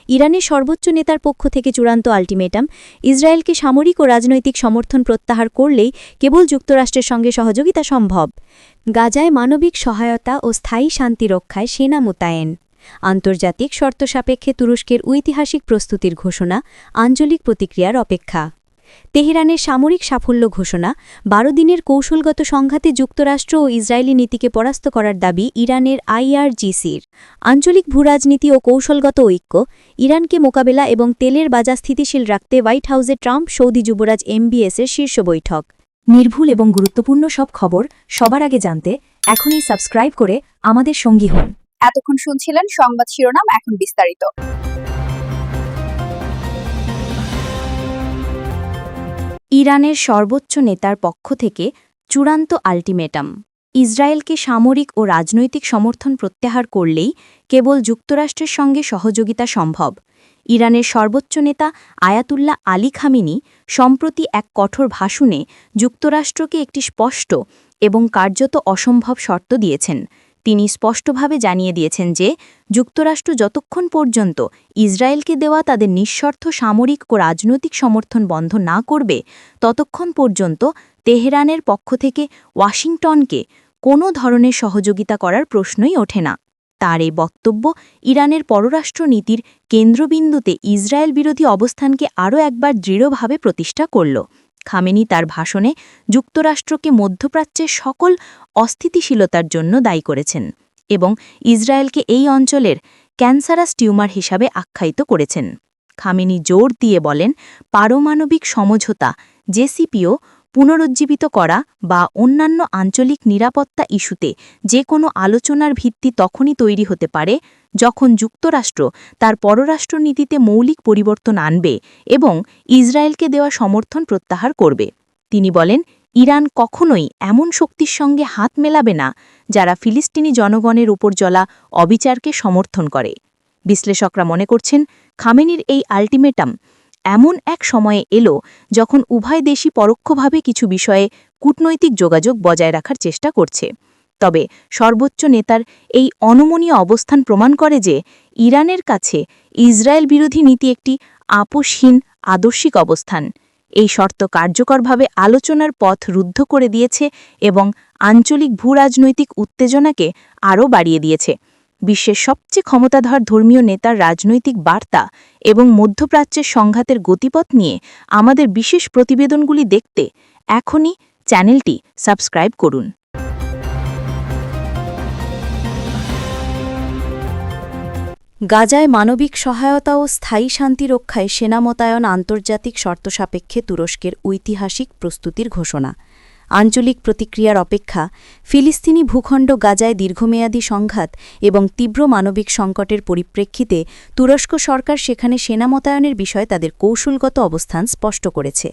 ইরানের সর্বোচ্চ নেতার পক্ষ থেকে চূড়ান্ত আল্টিমেটাম, ইসরায়েলকে সামরিক ও রাজনৈতিক সমর্থন প্রত্যাহার করলেই কেবল যুক্তরাষ্ট্রের সঙ্গে সহযোগিতা সম্ভব। গাজায় মানবিক সহায়তা ও স্থায়ী শান্তি রক্ষায় সেনা মোতায়েন। আন্তর্জাতিক শর্ত সাপেক্ষে তুরস্কের ঐতিহাসিক প্রস্তুতির ঘোষণা, আঞ্চলিক প্রতিক্রিয়ার অপেক্ষা। তেহরানের সামরিক সাফল্য ঘোষণা, ১২ দিনের কৌশলগত সংঘাতে যুক্তরাষ্ট্র ও ইসরায়েলি নীতিকে পরাস্ত করার দাবি ইরানের IRGCর। আঞ্চলিক ভূরাজনীতি ও কৌশলগত ঐক্য, ইরানকে মোকাবেলা এবং তেলের বাজার স্থিতিশীল রাখতে হোয়াইট হাউসে ট্রাম্প সৌদি যুবরাজ MBSের শীর্ষ বৈঠক। নির্ভুল এবং গুরুত্বপূর্ণ সব খবর সবার আগে জানতে এখনই সাবস্ক্রাইব করে আমাদের সঙ্গী হন। এতক্ষণ শুনছিলেন সংবাদ শিরোনাম, এখন বিস্তারিত। ইরানের সর্বোচ্চ নেতার পক্ষ থেকে চূড়ান্ত আল্টিমেটাম, ইসরায়েলকে সামরিক ও রাজনৈতিক সমর্থন প্রত্যাহার করলেই কেবল যুক্তরাষ্ট্রের সঙ্গে সহযোগিতা সম্ভব। ইরানের সর্বোচ্চ নেতা আয়াতুল্লাহ আলী খামেনি সম্প্রতি এক কঠোর ভাষণে যুক্তরাষ্ট্রকে একটি স্পষ্ট এবং কার্যত অসম্ভব শর্ত দিয়েছেন। তিনি স্পষ্টভাবে জানিয়ে দিয়েছেন যে যুক্তরাষ্ট্র যতক্ষণ পর্যন্ত ইসরায়েলকে দেওয়া তাদের নিঃশর্ত সামরিক ও রাজনৈতিক সমর্থন বন্ধ না করবে, ততক্ষণ পর্যন্ত তেহরানের পক্ষ থেকে ওয়াশিংটনকে কোনো ধরনের সহযোগিতা করার প্রশ্নই ওঠে না। তার এই বক্তব্য ইরানের পররাষ্ট্র নীতির কেন্দ্রবিন্দুতে ইসরায়েল বিরোধী অবস্থানকে আরও একবার দৃঢ়ভাবে প্রতিষ্ঠা করল। খামেনি তার ভাষণে যুক্তরাষ্ট্রকে মধ্যপ্রাচ্যের সকল অস্থিতিশীলতার জন্য দায়ী করেছেন এবং ইসরায়েলকে এই অঞ্চলের ক্যান্সারাস টিউমার হিসাবে আখ্যায়িত করেছেন। খামেনি জোর দিয়ে বলেন, পারমাণবিক সমঝোতা JCPOA পুনরুজ্জীবিত করা বা অন্যান্য আঞ্চলিক নিরাপত্তা ইস্যুতে যে কোনো আলোচনার ভিত্তি তখনই তৈরি হতে পারে যখন যুক্তরাষ্ট্র তার পররাষ্ট্রনীতিতে মৌলিক পরিবর্তন আনবে এবং ইসরায়েলকে দেওয়া সমর্থন প্রত্যাহার করবে। তিনি বলেন, ইরান কখনোই এমন শক্তির সঙ্গে হাত মেলাবে না যারা ফিলিস্তিনি জনগণের উপর চলা অবিচারকে সমর্থন করে। বিশ্লেষকরা মনে করছেন, খামেনির এই আল্টিমেটাম এমন এক সময়ে এলো যখন উভয় দেশই পরোক্ষভাবে কিছু বিষয়ে কূটনৈতিক যোগাযোগ বজায় রাখার চেষ্টা করছে। তবে সর্বোচ্চ নেতার এই অনমনীয় অবস্থান প্রমাণ করে যে ইরানের কাছে ইসরায়েল বিরোধী নীতি একটি আপোষহীন আদর্শিক অবস্থান। এই শর্ত কার্যকরভাবে আলোচনার পথ রুদ্ধ করে দিয়েছে এবং আঞ্চলিক ভূরাজনৈতিক উত্তেজনাকে আরও বাড়িয়ে দিয়েছে। বিশ্বের সবচেয়ে ক্ষমতাধর ধর্মীয় নেতার রাজনৈতিক বার্তা এবং মধ্যপ্রাচ্যের সংঘাতের গতিপথ নিয়ে আমাদের বিশেষ প্রতিবেদনগুলি দেখতে এখনই চ্যানেলটি সাবস্ক্রাইব করুন। গাজায় মানবিক সহায়তা ও স্থায়ী শান্তি রক্ষায় সেনা মোতায়েন, আন্তর্জাতিক শর্ত সাপেক্ষে তুরস্কের ঐতিহাসিক প্রস্তুতির ঘোষণা। আঞ্চলিক প্রতিক্রিয়ার অপেক্ষা। ফিলিস্তিনি ভূখণ্ড গাজায় দীর্ঘমেয়াদী সংঘাত এবং তীব্র মানবিক সংকটের পরিপ্রেক্ষিতে তুরস্ক সরকার সেখানে সেনা মোতায়েনের বিষয়ে তাদের কৌশলগত অবস্থান স্পষ্ট করেছে।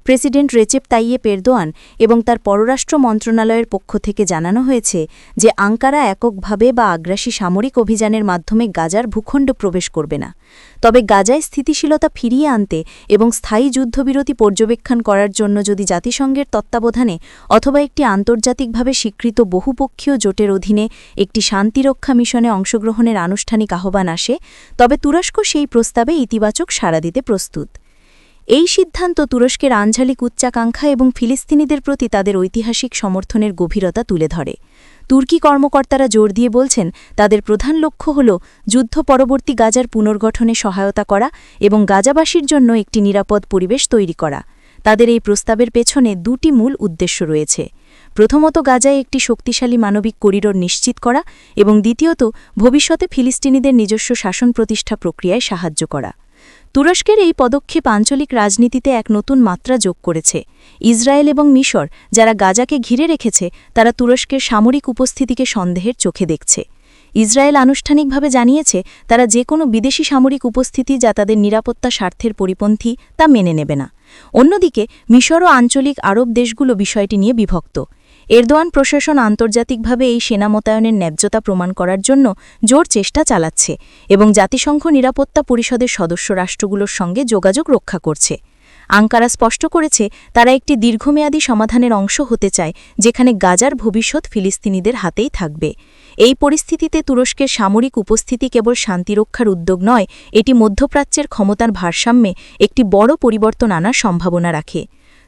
প্রেসিডেন্ট রেচেপ তাইয়েপ এরদোয়ান এবং তার পররাষ্ট্র মন্ত্রণালয়ের পক্ষ থেকে জানানো হয়েছে যে আঙ্কারা এককভাবে বা আগ্রাসী সামরিক অভিযানের মাধ্যমে গাজার ভূখণ্ড প্রবেশ করবে না। তবে গাজায় স্থিতিশীলতা ফিরিয়ে আনতে এবং স্থায়ী যুদ্ধবিরতি পর্যবেক্ষণ করার জন্য যদি জাতিসংঘের তত্ত্বাবধানে অথবা একটি আন্তর্জাতিকভাবে স্বীকৃত বহুপক্ষীয় জোটের অধীনে একটি শান্তিরক্ষা মিশনে অংশগ্রহণের আনুষ্ঠানিক আহ্বান আসে, তবে তুরস্ক সেই প্রস্তাবে ইতিবাচক সাড়া দিতে প্রস্তুত। এই সিদ্ধান্ত তুরস্কের আঞ্চলিক উচ্চাকাঙ্ক্ষা এবং ফিলিস্তিনিদের প্রতি তাদের ঐতিহাসিক সমর্থনের গভীরতা তুলে ধরে। তুর্কি কর্মকর্তারা জোর দিয়ে বলছেন, তাদের প্রধান লক্ষ্য হল যুদ্ধ পরবর্তী গাজার পুনর্গঠনে সহায়তা করা এবং গাজাবাসীর জন্য একটি নিরাপদ পরিবেশ তৈরি করা। তাদের এই প্রস্তাবের পেছনে দুটি মূল উদ্দেশ্য রয়েছে। প্রথমত, গাজায় একটি শক্তিশালী মানবিক করিডোর নিশ্চিত করা এবং দ্বিতীয়ত, ভবিষ্যতে ফিলিস্তিনিদের নিজস্ব শাসন প্রতিষ্ঠা প্রক্রিয়ায় সাহায্য করা। তুরস্কের এই পদক্ষেপ আঞ্চলিক রাজনীতিতে এক নতুন মাত্রা যোগ করেছে। ইসরায়েল এবং মিশর, যারা গাজাকে ঘিরে রেখেছে, তারা তুরস্কের সামরিক উপস্থিতিকে সন্দেহের চোখে দেখছে। ইসরায়েল আনুষ্ঠানিকভাবে জানিয়েছে তারা যে কোনো বিদেশি সামরিক উপস্থিতি যা তাদের নিরাপত্তা স্বার্থের পরিপন্থী তা মেনে নেবে না। অন্যদিকে মিশর ও আঞ্চলিক আরব দেশগুলো বিষয়টি নিয়ে বিভক্ত। এরদোয়ান প্রশাসন আন্তর্জাতিকভাবে এই সেনা মোতায়েনের ন্যায্যতা প্রমাণ করার জন্য জোর চেষ্টা চালাচ্ছে এবং জাতিসংঘ নিরাপত্তা পরিষদের সদস্য রাষ্ট্রগুলোর সঙ্গে যোগাযোগ রক্ষা করছে। আঙ্কারা স্পষ্ট করেছে তারা একটি দীর্ঘমেয়াদী সমাধানের অংশ হতে চায় যেখানে গাজার ভবিষ্যৎ ফিলিস্তিনিদের হাতেই থাকবে। এই পরিস্থিতিতে তুরস্কের সামরিক উপস্থিতি কেবল শান্তিরক্ষার উদ্যোগ নয়, এটি মধ্যপ্রাচ্যের ক্ষমতার ভারসাম্যে একটি বড় পরিবর্তন আনার সম্ভাবনা রাখে।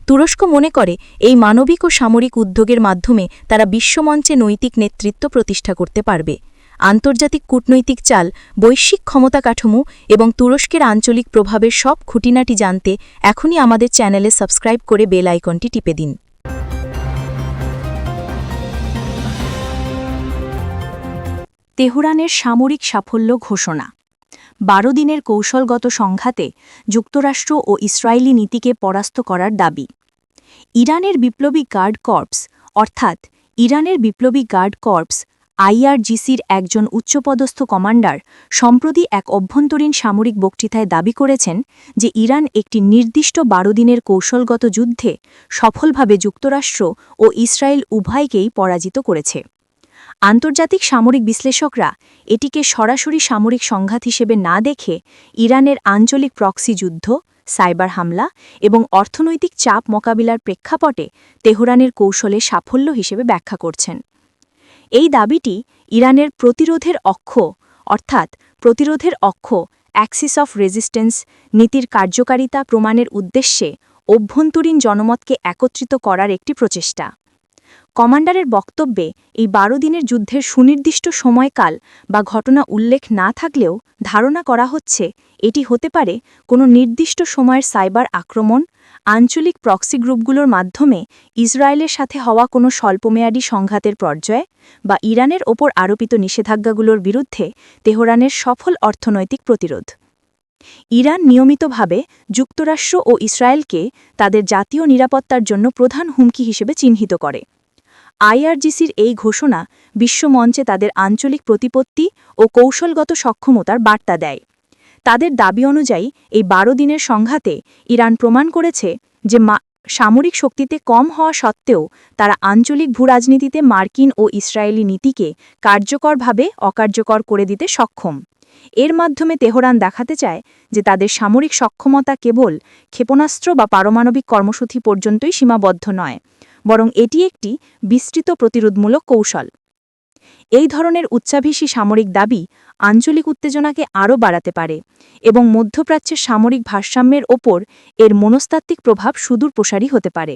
তুরস্ক মনে করে এই মানবিক ও সামরিক উদ্যোগের মাধ্যমে তারা বিশ্বমঞ্চে নৈতিক নেতৃত্ব প্রতিষ্ঠা করতে পারবে। আন্তর্জাতিক কূটনৈতিক চাল, বৈশ্বিক ক্ষমতা কাঠামো এবং তুরস্কের আঞ্চলিক প্রভাবের সব খুঁটিনাটি জানতে এখনই আমাদের চ্যানেলে সাবস্ক্রাইব করে বেল আইকনটি টিপে দিন। তেহরানের সামরিক সাফল্য ঘোষণা। 12 দিনের কৌশলগত সংঘাতে যুক্তরাষ্ট্র ও ইসরায়েলি নীতিকে পরাস্ত করার দাবি। ইরানের বিপ্লবী গার্ড কর্পস অর্থাৎ ইরানের বিপ্লবী গার্ড কর্পস আইআরজিসির একজন উচ্চপদস্থ কমান্ডার সম্প্রতি এক অভ্যন্তরীণ সামরিক বক্তৃতায় দাবি করেছেন যে ইরান একটি নির্দিষ্ট 12 দিনের কৌশলগত যুদ্ধে সফলভাবে যুক্তরাষ্ট্র ও ইসরায়েল উভয়কেই পরাজিত করেছে। আন্তর্জাতিক সামরিক বিশ্লেষকরা এটিকে সরাসরি সামরিক সংঘাত হিসেবে না দেখে ইরানের আঞ্চলিক প্রক্সি যুদ্ধ, সাইবার হামলা এবং অর্থনৈতিক চাপ মোকাবিলার প্রেক্ষাপটে তেহরানের কৌশলে সাফল্য হিসেবে ব্যাখ্যা করছেন। এই দাবিটি ইরানের প্রতিরোধের অক্ষ অর্থাৎ প্রতিরোধের অক্ষ অ্যাক্সিস অফ রেজিস্ট্যান্স নীতির কার্যকারিতা প্রমাণের উদ্দেশ্যে অভ্যন্তরীণ জনমতকে একত্রিত করার একটি প্রচেষ্টা। কমান্ডারের বক্তব্যে এই 12 দিনের যুদ্ধের সুনির্দিষ্ট সময়কাল বা ঘটনা উল্লেখ না থাকলেও ধারণা করা হচ্ছে এটি হতে পারে কোনো নির্দিষ্ট সময়ের সাইবার আক্রমণ, আঞ্চলিক প্রক্সি গ্রুপগুলোর মাধ্যমে ইসরায়েলের সাথে হওয়া কোনো স্বল্পমেয়াদী সংঘাতের পর্যায় বা ইরানের ওপর আরোপিত নিষেধাজ্ঞাগুলোর বিরুদ্ধে তেহরানের সফল অর্থনৈতিক প্রতিরোধ। ইরান নিয়মিতভাবে যুক্তরাষ্ট্র ও ইসরায়েলকে তাদের জাতীয় নিরাপত্তার জন্য প্রধান হুমকি হিসেবে চিহ্নিত করে। আইআরজিসির এই ঘোষণা বিশ্বমঞ্চে তাদের আঞ্চলিক প্রতিপত্তি ও কৌশলগত সক্ষমতার বার্তা দেয়। তাদের দাবি অনুযায়ী এই 12 দিনের সংঘাতে ইরান প্রমাণ করেছে যে সামরিক শক্তিতে কম হওয়া সত্ত্বেও তারা আঞ্চলিক ভূরাজনীতিতে মার্কিন ও ইসরায়েলি নীতিকে কার্যকরভাবে অকার্যকর করে দিতে সক্ষম। এর মাধ্যমে তেহরান দেখাতে চায় যে তাদের সামরিক সক্ষমতা কেবল ক্ষেপণাস্ত্র বা পারমাণবিক কর্মসূচি পর্যন্তই সীমাবদ্ধ নয়, বরং এটি একটি বিস্তৃত প্রতিরোধমূলক কৌশল। এই ধরনের উচ্চাভিষী সামরিক দাবি আঞ্চলিক উত্তেজনাকে আরও বাড়াতে পারে এবং মধ্যপ্রাচ্যের সামরিক ভারসাম্যের ওপর এর মনস্তাত্ত্বিক প্রভাব সুদূর প্রসারী হতে পারে।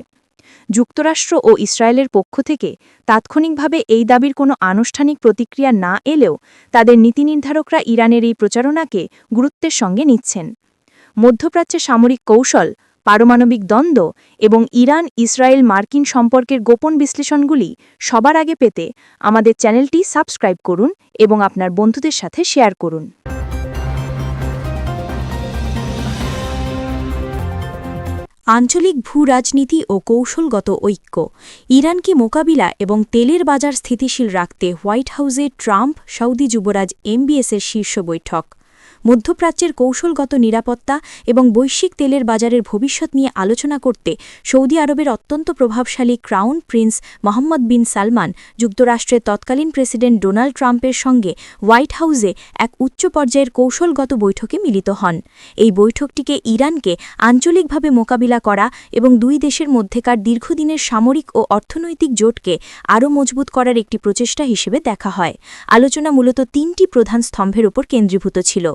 যুক্তরাষ্ট্র ও ইসরায়েলের পক্ষ থেকে তাৎক্ষণিকভাবে এই দাবির কোনো আনুষ্ঠানিক প্রতিক্রিয়া না এলেও তাদের নীতিনির্ধারকরা ইরানের এই প্রচারণাকে গুরুত্বের সঙ্গে নিচ্ছেন। মধ্যপ্রাচ্যে সামরিক কৌশল, পারমাণবিক দ্বন্দ্ব এবং ইরান ইসরায়েল মার্কিন সম্পর্কের গোপন বিশ্লেষণগুলি সবার আগে পেতে আমাদের চ্যানেলটি সাবস্ক্রাইব করুন এবং আপনার বন্ধুদের সাথে শেয়ার করুন। আঞ্চলিক ভূ-রাজনীতি ও কৌশলগত ঐক্য। ইরানকে মোকাবিলা এবং তেলের বাজার স্থিতিশীল রাখতে হোয়াইট হাউসে ট্রাম্প সৌদি যুবরাজ এমবিএসের শীর্ষ বৈঠক। মধ্যপ্রাচ্যের কৌশলগত নিরাপত্তা এবং বৈশ্বিক তেলের বাজারের ভবিষ্যৎ নিয়ে আলোচনা করতে সৌদি আরবের অত্যন্ত প্রভাবশালী ক্রাউন প্রিন্স মোহাম্মদ বিন সালমান যুক্তরাষ্ট্রের তৎকালীন প্রেসিডেন্ট ডোনাল্ড ট্রাম্পের সঙ্গে হোয়াইট হাউসে এক উচ্চ পর্যায়ের কৌশলগত বৈঠকে মিলিত হন। এই বৈঠকটিকে ইরানকে আঞ্চলিকভাবে মোকাবিলা করা এবং দুই দেশের মধ্যেকার দীর্ঘদিনের সামরিক ও অর্থনৈতিক জোটকে আরও মজবুত করার একটি প্রচেষ্টা হিসেবে দেখা হয়। আলোচনা মূলত 3টি প্রধান স্তম্ভের উপর কেন্দ্রীভূত ছিল।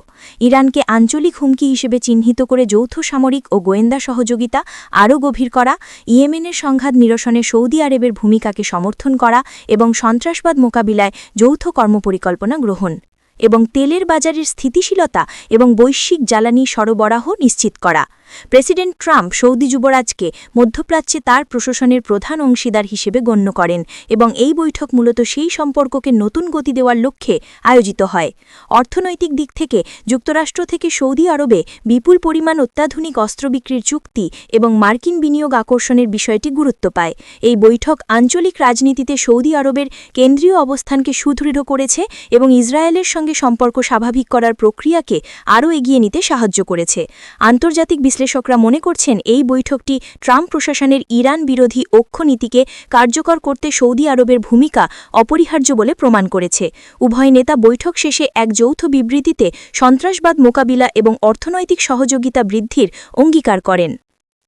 ইরানকে আঞ্চলিক হুমকি হিসেবে চিহ্নিত করে যৌথ সামরিক ও গোয়েন্দা সহযোগিতা আরও গভীর করা, ইয়েমেনের সংঘাত নিরসনে সৌদি আরবের ভূমিকাকে সমর্থন করা এবং সন্ত্রাসবাদ মোকাবিলায় যৌথ কর্মপরিকল্পনা গ্রহণ, এবং তেলের বাজারের স্থিতিশীলতা এবং বৈশ্বিক জ্বালানি সরবরাহ নিশ্চিত করা। প্রেসিডেন্ট ট্রাম্প সৌদি যুবরাজকে মধ্যপ্রাচ্যে তার প্রশাসনের প্রধান অংশীদার হিসেবে গণ্য করেন এবং এই বৈঠক মূলত সেই সম্পর্ককে নতুন গতি দেওয়ার লক্ষ্যে আয়োজিত হয়। অর্থনৈতিক দিক থেকে যুক্তরাষ্ট্র থেকে সৌদি আরবে বিপুল পরিমাণ অত্যাধুনিক অস্ত্র বিক্রির চুক্তি এবং মার্কিন বিনিয়োগ আকর্ষণের বিষয়টি গুরুত্ব পায়। এই বৈঠক আঞ্চলিক রাজনীতিতে সৌদি আরবের কেন্দ্রীয় অবস্থানকে সুদৃঢ় করেছে এবং ইসরায়েলের সঙ্গে সম্পর্ক স্বাভাবিক করার প্রক্রিয়াকে আরও এগিয়ে নিতে সাহায্য করেছে। আন্তর্জাতিক বিশ্লেষকরা মনে করছেন এই বৈঠকটি ট্রাম্প প্রশাসনের ইরান বিরোধী অক্ষনীতিকে কার্যকর করতে সৌদি আরবের ভূমিকা অপরিহার্য বলে প্রমাণ করেছে। উভয় নেতা বৈঠক শেষে এক যৌথ বিবৃতিতে সন্ত্রাসবাদ মোকাবিলা এবং অর্থনৈতিক সহযোগিতা বৃদ্ধির অঙ্গীকার করেন।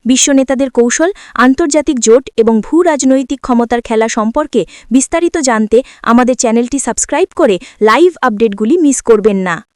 বিশ্ব নেতাদের কৌশল, আন্তর্জাতিক জোট এবং ভূ-রাজনৈতিক ক্ষমতার খেলা সম্পর্কে বিস্তারিত জানতে আমাদের চ্যানেলটি সাবস্ক্রাইব করে লাইভ আপডেটগুলি মিস করবেন না।